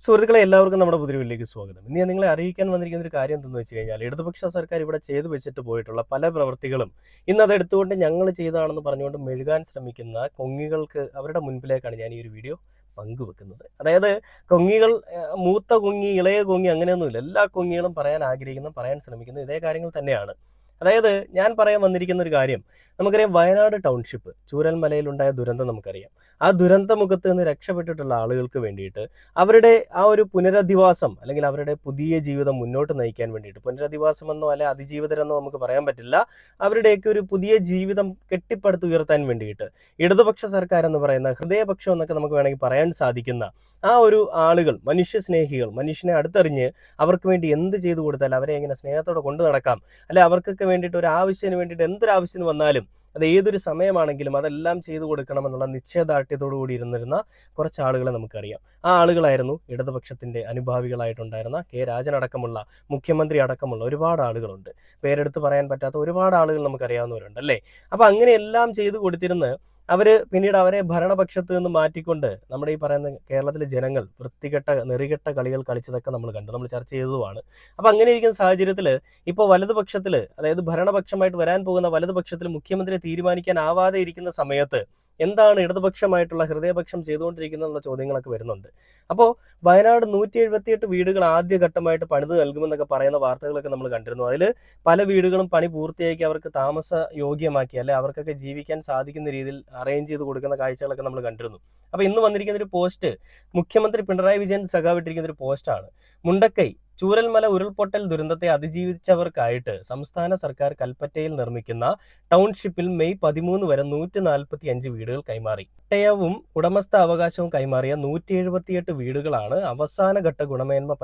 സുഹൃത്തുക്കളെ എല്ലാവർക്കും നമ്മുടെ പുതിയ വീട്ടിലേക്ക് സ്വാഗതം. ഇന്ന് ഞാൻ നിങ്ങളെ അറിയിക്കാൻ വന്നിരിക്കുന്ന ഒരു കാര്യം എന്തെന്ന് വെച്ച് കഴിഞ്ഞാൽ ഇടതുപക്ഷ സർക്കാർ ഇവിടെ ചെയ്തു വെച്ചിട്ട് പോയിട്ടുള്ള പല പ്രവൃത്തികളും ഇന്ന് അത് എടുത്തുകൊണ്ട് ഞങ്ങൾ ചെയ്തതാണെന്ന് പറഞ്ഞുകൊണ്ട് മെഴുകാൻ ശ്രമിക്കുന്ന കൊങ്ങികൾക്ക് അവരുടെ മുൻപിലേക്കാണ് ഞാൻ ഈ ഒരു വീഡിയോ പങ്കുവെക്കുന്നത്. അതായത് കൊങ്ങികൾ മൂത്ത കൊങ്ങി ഇളയ കൊങ്ങി അങ്ങനെയൊന്നുമില്ല. എല്ലാ കൊങ്ങികളും പറയാൻ ആഗ്രഹിക്കുന്ന പറയാൻ ശ്രമിക്കുന്ന ഇതേ കാര്യങ്ങൾ തന്നെയാണ്. അതായത് ഞാൻ പറയാൻ വന്നിരിക്കുന്ന ഒരു കാര്യം, നമുക്കറിയാം വയനാട് ടൗൺഷിപ്പ് ചൂരൽമലയിലുണ്ടായ ദുരന്തം നമുക്കറിയാം. ആ ദുരന്തമുഖത്ത് നിന്ന് രക്ഷപ്പെട്ടിട്ടുള്ള ആളുകൾക്ക് വേണ്ടിയിട്ട് അവരുടെ ആ ഒരു പുനരധിവാസം അല്ലെങ്കിൽ അവരുടെ പുതിയ ജീവിതം മുന്നോട്ട് നയിക്കാൻ വേണ്ടിയിട്ട്, പുനരധിവാസമെന്നോ അല്ലെ അതിജീവിതരെന്നോ നമുക്ക് പറയാൻ പറ്റില്ല, അവരുടെയൊക്കെ ഒരു പുതിയ ജീവിതം കെട്ടിപ്പടുത്തുയർത്താൻ വേണ്ടിയിട്ട് ഇടതുപക്ഷ സർക്കാർ എന്ന് പറയുന്ന ഹൃദയപക്ഷം എന്നൊക്കെ നമുക്ക് വേണമെങ്കിൽ പറയാൻ സാധിക്കുന്ന ആ ഒരു ആളുകൾ, മനുഷ്യസ്നേഹികൾ, മനുഷ്യനെ അടുത്തറിഞ്ഞ് അവർക്ക് വേണ്ടി എന്ത് ചെയ്തു കൊടുത്താൽ അവരെ എങ്ങനെ സ്നേഹത്തോടെ കൊണ്ടു നടക്കാം, അല്ലെ അവർക്കൊക്കെ വേണ്ടിയിട്ട് ഒരു ആവശ്യത്തിന് വേണ്ടിയിട്ട് എന്തൊരാവശ്യത്തിന് വന്നാലും അത് ഏതൊരു സമയമാണെങ്കിലും അതെല്ലാം ചെയ്തു കൊടുക്കണമെന്നുള്ള നിശ്ചയദാർഢ്യത്തോടു കൂടി ഇരുന്നിരുന്ന കുറച്ച് ആളുകളെ നമുക്കറിയാം. ആ ആളുകളായിരുന്നു ഇടതുപക്ഷത്തിന്റെ അനുഭാവികളായിട്ടുണ്ടായിരുന്ന കെ രാജൻ അടക്കമുള്ള, മുഖ്യമന്ത്രി അടക്കമുള്ള ഒരുപാട് ആളുകളുണ്ട്. പേരെടുത്ത് പറയാൻ പറ്റാത്ത ഒരുപാട് ആളുകൾ നമുക്കറിയാവുന്നവരുണ്ട് അല്ലേ. അപ്പൊ അങ്ങനെയെല്ലാം ചെയ്തു കൊടുത്തിരുന്ന് പിന്നീട് അവരെ ഭരണപക്ഷത്ത് നിന്ന് മാറ്റിക്കൊണ്ട് നമ്മുടെ ഈ പറയുന്ന കേരളത്തിലെ ജനങ്ങൾ വൃത്തികെട്ട നെറികെട്ട കളികൾ കളിച്ചതൊക്കെ നമ്മൾ കണ്ടു, നമ്മൾ ചർച്ച ചെയ്തതുമാണ്. അപ്പൊ അങ്ങനെ ഇരിക്കുന്ന സാഹചര്യത്തിൽ ഇപ്പോൾ വലതുപക്ഷത്തിൽ, അതായത് ഭരണപക്ഷമായിട്ട് വരാൻ പോകുന്ന വലതുപക്ഷത്തിൽ മുഖ്യമന്ത്രിയെ തീരുമാനിക്കാനാവാതെ ഇരിക്കുന്ന സമയത്ത് എന്താണ് ഇടതുപക്ഷമായിട്ടുള്ള ഹൃദയപക്ഷം ചെയ്തുകൊണ്ടിരിക്കുന്നതെന്നുള്ള ചോദ്യങ്ങളൊക്കെ വരുന്നുണ്ട്. അപ്പോൾ വയനാട് 178 വീടുകൾ ആദ്യഘട്ടമായിട്ട് പണിത് നൽകുമെന്നൊക്കെ പറയുന്ന വാർത്തകളൊക്കെ നമ്മൾ കണ്ടിരുന്നു. അതിൽ പല വീടുകളും പണി പൂർത്തിയാക്കി അവർക്ക് താമസ യോഗ്യമാക്കി, അല്ലെ അവർക്കൊക്കെ ജീവിക്കാൻ സാധിക്കുന്ന രീതിയിൽ അറേഞ്ച് ചെയ്ത് കൊടുക്കുന്ന കാഴ്ചകളൊക്കെ നമ്മൾ കണ്ടിരുന്നു. അപ്പോൾ ഇന്ന് വന്നിരിക്കുന്ന ഒരു പോസ്റ്റ് മുഖ്യമന്ത്രി പിണറായി വിജയൻ സഖാവിട്ടിരിക്കുന്ന ഒരു പോസ്റ്റാണ്. മുണ്ടക്കൈ ചൂരൽമല ഉരുൾപൊട്ടൽ ദുരന്തത്തെ അതിജീവിച്ചവർക്കായിട്ട് സംസ്ഥാന സർക്കാർ കൽപ്പറ്റയിൽ നിർമ്മിക്കുന്ന ടൗൺഷിപ്പിൽ മെയ് 13 വരെ 145 വീടുകൾ കൈമാറി. പട്ടയവും ഉടമസ്ഥ അവകാശവും കൈമാറിയ 178 വീടുകളാണ് അവസാനഘട്ട ഗുണമേന്മ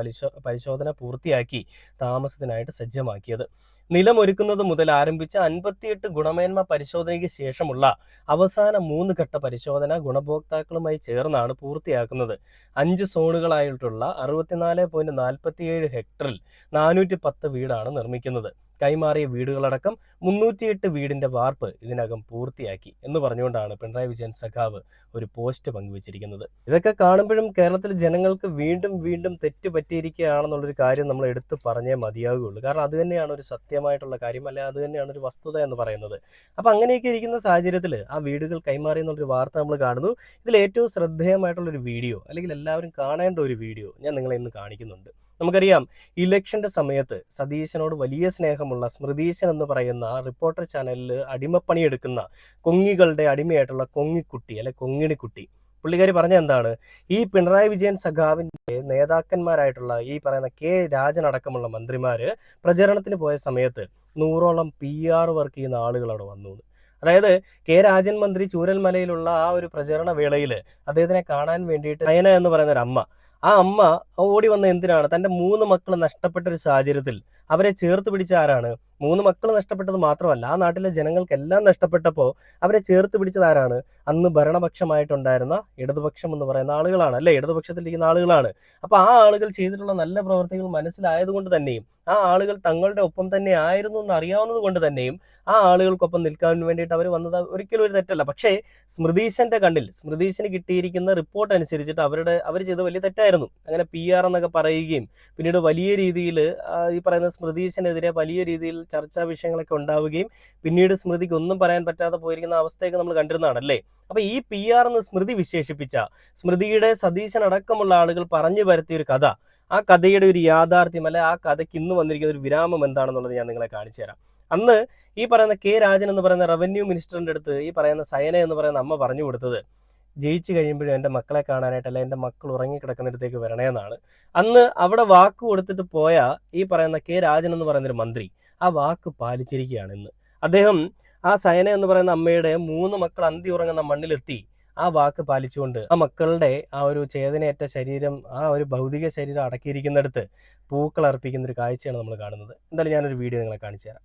പരിശോധന പൂർത്തിയാക്കി താമസത്തിനായിട്ട് സജ്ജമാക്കിയത്. നിലമൊരുക്കുന്നത് മുതൽ ആരംഭിച്ച 58 ഗുണമേന്മ പരിശോധനയ്ക്ക് ശേഷമുള്ള അവസാന 3 ഘട്ട പരിശോധന ഗുണഭോക്താക്കളുമായി ചേർന്നാണ് പൂർത്തിയാക്കുന്നത്. 5 സോണുകളായിട്ടുള്ള 64.47 ഹെക്ടറിൽ 410 വീടാണ് നിർമ്മിക്കുന്നത്. കൈമാറിയ വീടുകളടക്കം 308 വീടിന്റെ വാർപ്പ് ഇതിനകം പൂർത്തിയാക്കി എന്ന് പറഞ്ഞുകൊണ്ടാണ് പിണറായി വിജയൻ സഖാവ് ഒരു പോസ്റ്റ് പങ്കുവച്ചിരിക്കുന്നത്. ഇതൊക്കെ കാണുമ്പോഴും കേരളത്തിലെ ജനങ്ങൾക്ക് വീണ്ടും വീണ്ടും തെറ്റ് പറ്റിയിരിക്കുകയാണെന്നുള്ളൊരു കാര്യം നമ്മൾ എടുത്തു പറഞ്ഞേ മതിയാകുകയുള്ളൂ. കാരണം അത് തന്നെയാണ് ഒരു സത്യമായിട്ടുള്ള കാര്യം, അല്ലെ അത് തന്നെയാണ് ഒരു വസ്തുത എന്ന് പറയുന്നത്. അപ്പം അങ്ങനെയൊക്കെ ഇരിക്കുന്ന സാഹചര്യത്തിൽ ആ വീടുകൾ കൈമാറി എന്നുള്ളൊരു വാർത്ത നമ്മൾ കാണുന്നു. ഇതിൽ ഏറ്റവും ശ്രദ്ധേയമായിട്ടുള്ളൊരു വീഡിയോ, അല്ലെങ്കിൽ എല്ലാവരും കാണേണ്ട ഒരു വീഡിയോ ഞാൻ നിങ്ങളെ ഇന്ന് കാണിക്കുന്നുണ്ട്. നമുക്കറിയാം, ഇലക്ഷന്റെ സമയത്ത് സതീശനോട് വലിയ സ്നേഹമുള്ള സ്മൃതീശൻ എന്ന് പറയുന്ന റിപ്പോർട്ടർ ചാനലിൽ അടിമപ്പണിയെടുക്കുന്ന കൊങ്ങികളുടെ അടിമയായിട്ടുള്ള കൊങ്ങിക്കുട്ടി, അല്ലെ കൊങ്ങിണിക്കുട്ടി, പുള്ളിക്കാരി പറഞ്ഞ എന്താണ്, ഈ പിണറായി വിജയൻ സഖാവിന്റെ നേതാക്കന്മാരായിട്ടുള്ള ഈ പറയുന്ന കെ രാജൻ അടക്കമുള്ള മന്ത്രിമാര് പ്രചരണത്തിന് പോയ സമയത്ത് 100ഓളം PR വർക്ക് ചെയ്യുന്ന ആളുകൾ അവിടെ വന്നു. അതായത് കെ രാജൻ മന്ത്രി ചൂരൽമലയിലുള്ള ആ ഒരു പ്രചരണ വേളയിൽ അദ്ദേഹത്തിനെ കാണാൻ വേണ്ടിയിട്ട് നയന എന്ന് പറയുന്ന ഒരു അമ്മ, ആ അമ്മ ഓടി വന്ന എന്തിനാണ്, തൻ്റെ 3 മക്കൾ നഷ്ടപ്പെട്ട ഒരു സാഹചര്യത്തിൽ അവരെ ചേർത്ത് പിടിച്ച ആരാണ്? 3 മക്കൾ നഷ്ടപ്പെട്ടത് മാത്രമല്ല, ആ നാട്ടിലെ ജനങ്ങൾക്കെല്ലാം നഷ്ടപ്പെട്ടപ്പോൾ അവരെ ചേർത്ത് പിടിച്ചത് ആരാണ്? അന്ന് ഭരണപക്ഷമായിട്ടുണ്ടായിരുന്ന ഇടതുപക്ഷം എന്ന് പറയുന്ന ആളുകളാണ്, അല്ലെ, ഇടതുപക്ഷത്തിലിരിക്കുന്ന ആളുകളാണ്. അപ്പോൾ ആ ആളുകൾ ചെയ്തിട്ടുള്ള നല്ല പ്രവർത്തികൾ മനസ്സിലായതുകൊണ്ട് തന്നെയും ആ ആളുകൾ തങ്ങളുടെ ഒപ്പം തന്നെ ആയിരുന്നു എന്ന് അറിയാവുന്നത് കൊണ്ട് തന്നെയും ആ ആളുകൾക്കൊപ്പം നിൽക്കാൻ വേണ്ടിയിട്ട് അവർ വന്നത് ഒരിക്കലും ഒരു തെറ്റല്ല. പക്ഷേ സ്മൃതീശന്റെ കണ്ണിൽ, സ്മൃതീശന് കിട്ടിയിരിക്കുന്ന റിപ്പോർട്ട് അനുസരിച്ചിട്ട് അവർ ചെയ്ത വലിയ തെറ്റായിരുന്നു. അങ്ങനെ PR എന്നൊക്കെ പറയുകയും പിന്നീട് വലിയ രീതിയിൽ ഈ പറയുന്ന സ്മൃതീശനെതിരെ വലിയ രീതിയിൽ ചർച്ചാ വിഷയങ്ങളൊക്കെ ഉണ്ടാവുകയും പിന്നീട് സ്മൃതിക്ക് ഒന്നും പറയാൻ പറ്റാതെ പോയിരിക്കുന്ന അവസ്ഥയൊക്കെ നമ്മൾ കണ്ടിരുന്നതാണ് അല്ലേ. അപ്പൊ ഈ PR എന്ന് സ്മൃതി വിശേഷിപ്പിച്ച, സ്മൃതിയുടെ സതീശൻ അടക്കമുള്ള ആളുകൾ പറഞ്ഞു വരുത്തിയ ഒരു കഥ, ആ കഥയുടെ ഒരു യാഥാർത്ഥ്യം, അല്ലെ ആ കഥയ്ക്ക് ഇന്ന് വന്നിരിക്കുന്ന ഒരു വിരാമം എന്താണെന്നുള്ളത് ഞാൻ നിങ്ങളെ കാണിച്ചു തരാം. അന്ന് ഈ പറയുന്ന കെ രാജൻ എന്ന് പറയുന്ന റവന്യൂ മിനിസ്റ്ററിന്റെ അടുത്ത് ഈ പറയുന്ന സയന എന്ന് പറയുന്ന അമ്മ പറഞ്ഞു കൊടുത്തത്, ജയിച്ചു കഴിയുമ്പോഴും എൻ്റെ മക്കളെ കാണാനായിട്ട്, അല്ലെ എൻ്റെ മക്കൾ ഉറങ്ങിക്കിടക്കുന്നിടത്തേക്ക് വരണേന്നാണ്. അന്ന് അവിടെ വാക്ക് കൊടുത്തിട്ട് പോയ ഈ പറയുന്ന കെ രാജൻ എന്ന് പറയുന്നൊരു മന്ത്രി ആ വാക്ക് പാലിച്ചിരിക്കുകയാണ് ഇന്ന്. അദ്ദേഹം ആ സയന എന്ന് പറയുന്ന അമ്മയുടെ 3 മക്കൾ അന്തി ഉറങ്ങുന്ന മണ്ണിലെത്തി ആ വാക്ക് പാലിച്ചുകൊണ്ട് ആ മക്കളുടെ ആ ഒരു ചേതനയേറ്റ ശരീരം, ആ ഒരു ഭൗതിക ശരീരം അടക്കിയിരിക്കുന്നിടത്ത് പൂക്കൾ അർപ്പിക്കുന്ന ഒരു കാഴ്ചയാണ് നമ്മൾ കാണുന്നത്. എന്തായാലും ഞാനൊരു വീഡിയോ നിങ്ങളെ കാണിച്ചു തരാം.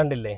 കണ്ടില്ലേ?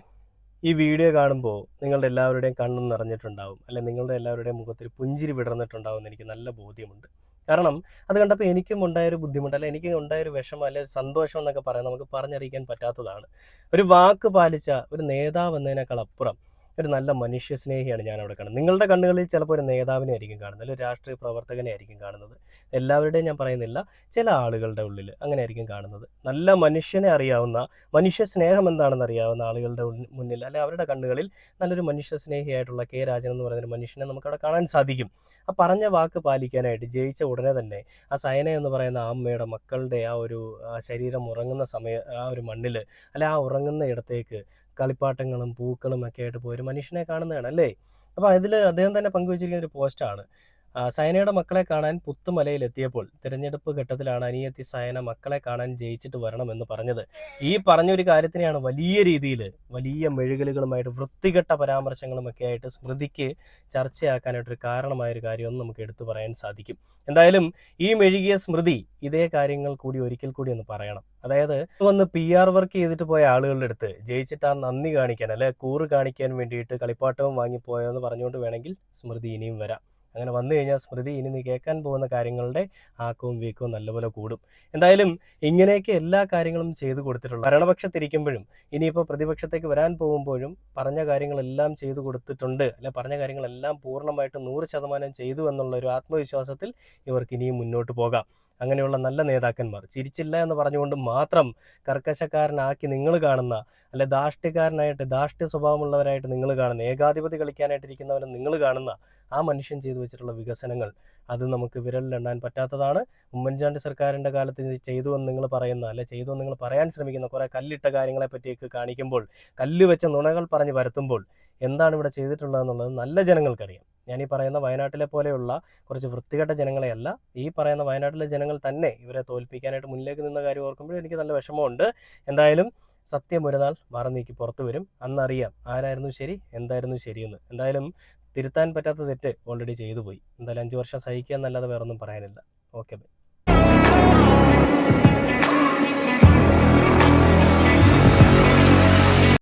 ഈ വീഡിയോ കാണുമ്പോൾ നിങ്ങളുടെ എല്ലാവരുടെയും കണ്ണും നിറഞ്ഞിട്ടുണ്ടാവും. അല്ലെ നിങ്ങളുടെ എല്ലാവരുടെയും മുഖത്തിൽ പുഞ്ചിരി വിടർന്നിട്ടുണ്ടാവും എന്ന് എനിക്ക് നല്ല ബോധ്യമുണ്ട്. കാരണം അത് കണ്ടപ്പോൾ എനിക്കും ഉണ്ടായൊരു ബുദ്ധിമുട്ട്, അല്ലെ എനിക്ക് ഉണ്ടായൊരു വിഷമം, അല്ലെ സന്തോഷം എന്നൊക്കെ പറയാം, നമുക്ക് പറഞ്ഞറിയിക്കാൻ പറ്റാത്തതാണ്. ഒരു വാക്ക് പാലിച്ച ഒരു നേതാവ് എന്നതിനേക്കാൾ അപ്പുറം ഒരു നല്ല മനുഷ്യ സ്നേഹിയാണ് ഞാൻ അവിടെ കാണുന്നത്. നിങ്ങളുടെ കണ്ണുകളിൽ ചിലപ്പോൾ ഒരു നേതാവിനെ ആയിരിക്കും കാണുന്നത്, അല്ലെങ്കിൽ ഒരു രാഷ്ട്രീയ പ്രവർത്തകനെ ആയിരിക്കും കാണുന്നത്. എല്ലാവരുടെയും ഞാൻ പറയുന്നില്ല, ചില ആളുകളുടെ ഉള്ളിൽ അങ്ങനെ ആയിരിക്കും കാണുന്നത്. നല്ല മനുഷ്യനെ അറിയാവുന്ന, മനുഷ്യ സ്നേഹം എന്താണെന്ന് അറിയാവുന്ന ആളുകളുടെ മുന്നിൽ, അല്ലെ അവരുടെ കണ്ണുകളിൽ നല്ലൊരു മനുഷ്യ സ്നേഹിയായിട്ടുള്ള കെ രാജൻ എന്ന് പറയുന്ന ഒരു മനുഷ്യനെ നമുക്കവിടെ കാണാൻ സാധിക്കും. ആ പറഞ്ഞ വാക്ക് പാലിക്കാനായിട്ട് ജയിച്ച ഉടനെ തന്നെ ആ സയന എന്ന് പറയുന്ന ആ അമ്മയുടെ മക്കളുടെ ആ ഒരു ശരീരം ഉറങ്ങുന്ന ആ ഒരു മണ്ണിൽ, അല്ലെ ആ ഉറങ്ങുന്ന ഇടത്തേക്ക് കളിപ്പാട്ടങ്ങളും പൂക്കളും ഒക്കെ ആയിട്ട് പോയൊരു മനുഷ്യനെ കാണുന്നതാണ് അല്ലേ. അപ്പോൾ അതിൽ അദ്ദേഹം തന്നെ പങ്കുവച്ചിരിക്കുന്ന ഒരു പോസ്റ്റാണ്. സയനയുടെ മക്കളെ കാണാൻ പുത്തുമലയിലെത്തിയപ്പോൾ തിരഞ്ഞെടുപ്പ് ഘട്ടത്തിലാണ് അനിയത്തി സയന മക്കളെ കാണാൻ ജയിച്ചിട്ട് വരണമെന്ന് പറഞ്ഞത്. ഈ പറഞ്ഞൊരു കാര്യത്തിനെയാണ് വലിയ രീതിയിൽ വലിയ മെഴുകലുകളുമായിട്ട് വൃത്തികെട്ട പരാമർശങ്ങളും ഒക്കെ ആയിട്ട് സ്മൃതിക്ക് ചർച്ചയാക്കാനായിട്ടൊരു കാരണമായൊരു കാര്യമൊന്നും നമുക്ക് എടുത്തു പറയാൻ സാധിക്കും. എന്തായാലും ഈ മെഴുകിയ സ്മൃതി ഇതേ കാര്യങ്ങൾ കൂടി ഒരിക്കൽ കൂടി ഒന്ന് പറയണം. അതായത് വന്ന് PR വർക്ക് ചെയ്തിട്ട് പോയ ആളുകളുടെ അടുത്ത് ജയിച്ചിട്ട് ആ നന്ദി കാണിക്കാൻ, അല്ലെ കൂറ് കാണിക്കാൻ വേണ്ടിയിട്ട് കളിപ്പാട്ടവും വാങ്ങിപ്പോയെന്ന് പറഞ്ഞുകൊണ്ട് വേണമെങ്കിൽ സ്മൃതി ഇനിയും വരാം. അങ്ങനെ വന്നു കഴിഞ്ഞാൽ സ്മൃതി ഇനി നീ കേൾക്കാൻ പോകുന്ന കാര്യങ്ങളുടെ ആക്കവും വീക്കവും നല്ലപോലെ കൂടും. എന്തായാലും ഇങ്ങനെയൊക്കെ എല്ലാ കാര്യങ്ങളും ചെയ്തു കൊടുത്തിട്ടുള്ള, ഭരണപക്ഷത്തിരിക്കുമ്പോഴും ഇനിയിപ്പോൾ പ്രതിപക്ഷത്തേക്ക് വരാൻ പോകുമ്പോഴും പറഞ്ഞ കാര്യങ്ങളെല്ലാം ചെയ്തു കൊടുത്തിട്ടുണ്ട്, അല്ലെ പറഞ്ഞ കാര്യങ്ങളെല്ലാം പൂർണ്ണമായിട്ട് 100% ചെയ്തു എന്നുള്ള ഒരു ആത്മവിശ്വാസത്തിൽ ഇവർക്ക് ഇനിയും മുന്നോട്ട് പോകാം. അങ്ങനെയുള്ള നല്ല നേതാക്കന്മാർ, ചിരിച്ചില്ല എന്ന് പറഞ്ഞുകൊണ്ട് മാത്രം കർക്കശക്കാരനാക്കി നിങ്ങൾ കാണുന്ന, അല്ലെ ധാർഷ്ട്യ സ്വഭാവമുള്ളവരായിട്ട് നിങ്ങൾ കാണുന്ന, ഏകാധിപതി കളിക്കാനായിട്ടിരിക്കുന്നവരെ നിങ്ങൾ കാണുന്ന ആ മനുഷ്യൻ ചെയ്തു വെച്ചിട്ടുള്ള വികസനങ്ങൾ അത് നമുക്ക് വിരലിലെണ്ണാൻ പറ്റാത്തതാണ്. ഉമ്മൻചാണ്ടി സർക്കാരിൻ്റെ കാലത്ത് ഇത് ചെയ്തു എന്ന് നിങ്ങൾ പറയുന്ന, അല്ലെ ചെയ്തു എന്ന് നിങ്ങൾ പറയാൻ ശ്രമിക്കുന്ന കുറേ കല്ലിട്ട കാര്യങ്ങളെ പറ്റിയൊക്കെ കാണിക്കുമ്പോൾ, കല്ല് വെച്ച നുണകൾ പറഞ്ഞ് പരത്തുമ്പോൾ എന്താണ് ഇവിടെ ചെയ്തിട്ടുള്ളതെന്നുള്ളത് നല്ല ജനങ്ങൾക്കറിയാം. ഞാനീ പറയുന്ന വയനാട്ടിലെ പോലെയുള്ള കുറച്ച് വൃത്തികെട്ട ജനങ്ങളെയല്ല, ഈ പറയുന്ന വയനാട്ടിലെ ജനങ്ങൾ തന്നെ ഇവരെ തോൽപ്പിക്കാനായിട്ട് മുന്നിലേക്ക് നിന്ന കാര്യം ഓർക്കുമ്പോൾ എനിക്ക് നല്ല വിഷമമുണ്ട്. എന്തായാലും സത്യം ഒരു നാൾ മറ നീക്കി പുറത്തു വരും. അന്നറിയാം ആരായിരുന്നു ശരി, എന്തായിരുന്നു ശരിയെന്ന്. എന്തായാലും തിരുത്താൻ പറ്റാത്ത തെറ്റ് ഓൾറെഡി ചെയ്തു പോയി. എന്തായാലും 5 വർഷം സഹിക്കുക എന്നല്ലാതെ വേറൊന്നും പറയാനില്ല. Okay bye.